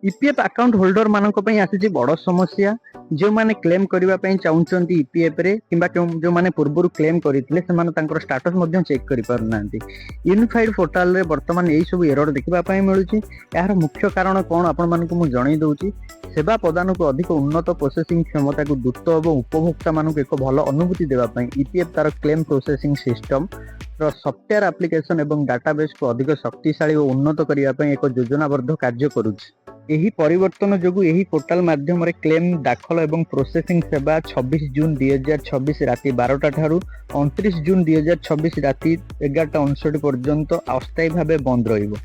EPF account holder मानक पई आसी बड़ समस्या जो माने क्लेम करबा पई चाहुचंती ईपीएफ रे किबा जो माने पूर्वरु क्लेम करितले से माने तांकर स्टेटस मध्ये चेक करि पार नांती। यूनिफाइड पोर्टल रे वर्तमान एई सब एरर देखबा पई मिलुची। यार मुख्य कारण कोन आपण मानकु मु जणै दउची। सेवा प्रदान को अधिक उन्नत प्रोसेसिंग क्षमता को द्रुत और उपभोक्ता मानक एक भल अनुभूति देबा पई ईपीएफ तार claim processing system software application एवं डाटाबेस को अधिक शक्तिशाली और उन्नत करिया पई एक योजनाबद्ध कार्य करूची। एही परिवर्तन जोगु एही पोर्टल माध्यम रे क्लेम दाखल एवं प्रोसेसिंग सेवा 26 जून 2026 राति 12टा ठारू 29 जून 2026 राति 11:59 पर्यंत अस्थायी भावे बंद रहिबो।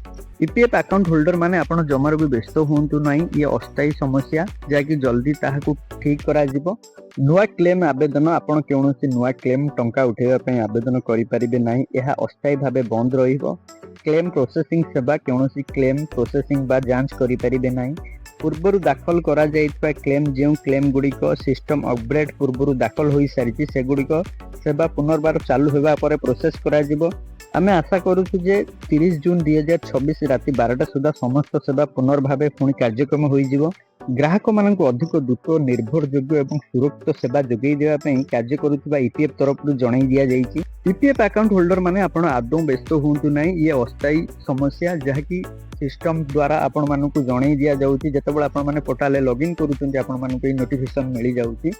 ईपीएफ अकाउंट होल्डर माने आपण जमार भी व्यस्त होंतु नाही। ये अस्थायी समस्या जाकि जल्दी ताहाकू ठीक करा जिवो। नुआ क्लेम आवेदन आपण केउनसी नुआ क्लेम टंका उठेबा पई आवेदन करि परिबे नाही। यह अस्थायी भावे बंद रहिबो। क्लेम प्रोसेसिंग सेवा केउनसी क्लेम प्रोसेसिंग बा जांच करि परिबे नाही। पूर्वरु दाखल करा जाइतबा क्लेम जेउ क्लेम गुडिक सिस्टम अपग्रेड पूर्वरु दाखल होई सारिछि से गुडिक सेवा पुनर्बार चालू हेबा परे प्रोसेस करा जिवो। आमे आशा करूछु जे 30 जून 2026 राति 12टा सुधा समस्त सेवा पुनर्भावे पुणी कार्यक्रम होई जिवो। ग्राहक मानक अधिक द्रुत निर्भरयोग्य एवं सुरक्षित सेवा जोगई देवा पई कार्य करुवा ईपीएफ तरफ जणाई दिया जाइछि। ईपीएफ अकाउंट होल्डर माने आपण आदौ व्यस्त होंतु नाही। ये अस्थायी समस्या जहाँकि सिस्टम द्वारा आपण मानक जणाई दिया जाउछि। जेतेबेले आपण माने पोर्टल लॉगिन करूछन्ते आपण मानक नोटिफिकेशन मिली जाउछि।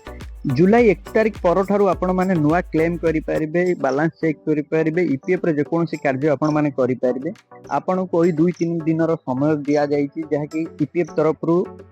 जुलाई 1 तारिख पर ठारू आपण माने नुआ क्लेम करि परिबे, बैलेंस चेक करि परिबे, ईपीएफ रे जेकोनसी कार्य आपण माने करि परिबे। आपण कोई 2-3 दिन रो समय दिया जाइछि जहाँकि ईपीएफ तरफ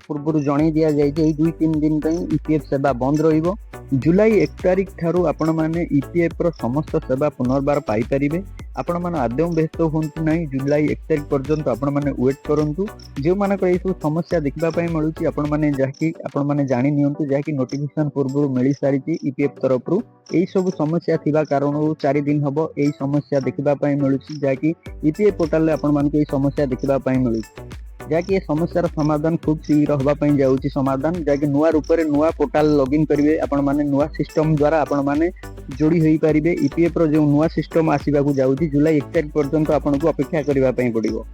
पूर्व जणाई दिया जाइछि। 2-3 दिन पई ईपीएफ सेवा बंद रहिबो। जुलाई 1 तारिख ठारू आपण माने ईपीएफ रो समस्त सेवा पुनर्बार पाई परिबे। आपण माने आदौ व्यस्त होंतु नाही। जुलाई 1 तारिख पर्यंत आपण माने वेट करंतु। जो माने कोई समस्या देखबा पई मिलुची आपण माने जाकि आपण माने जानि नियंतु जाकि नोटिफिकेशन पूर्व मिली सारिची ईपीएफ तरफ एई सब समस्या थिबा कारण 4 दिन हबो एई समस्या देखबा पई मिलुची जाकि ईपीएफ पोर्टल रे आपण माने एई समस्या देखबा पई मिलुची। जाकि ये समस्यार समाधान खूब शीघ्र होबा पई जाउची। समाधान जाकि नुआ रूप रे नुआ पोर्टल लॉगिन करिवे आपण माने नुआ सिस्टम द्वारा आपण माने जोड़ी होई परिबे। ईपीएफ रो जो नुआ सिस्टम आसीबा को जाउची जुलाई 1 तारिख पर्यंत आपण को अपेक्षा करिवा पई पड़िबो।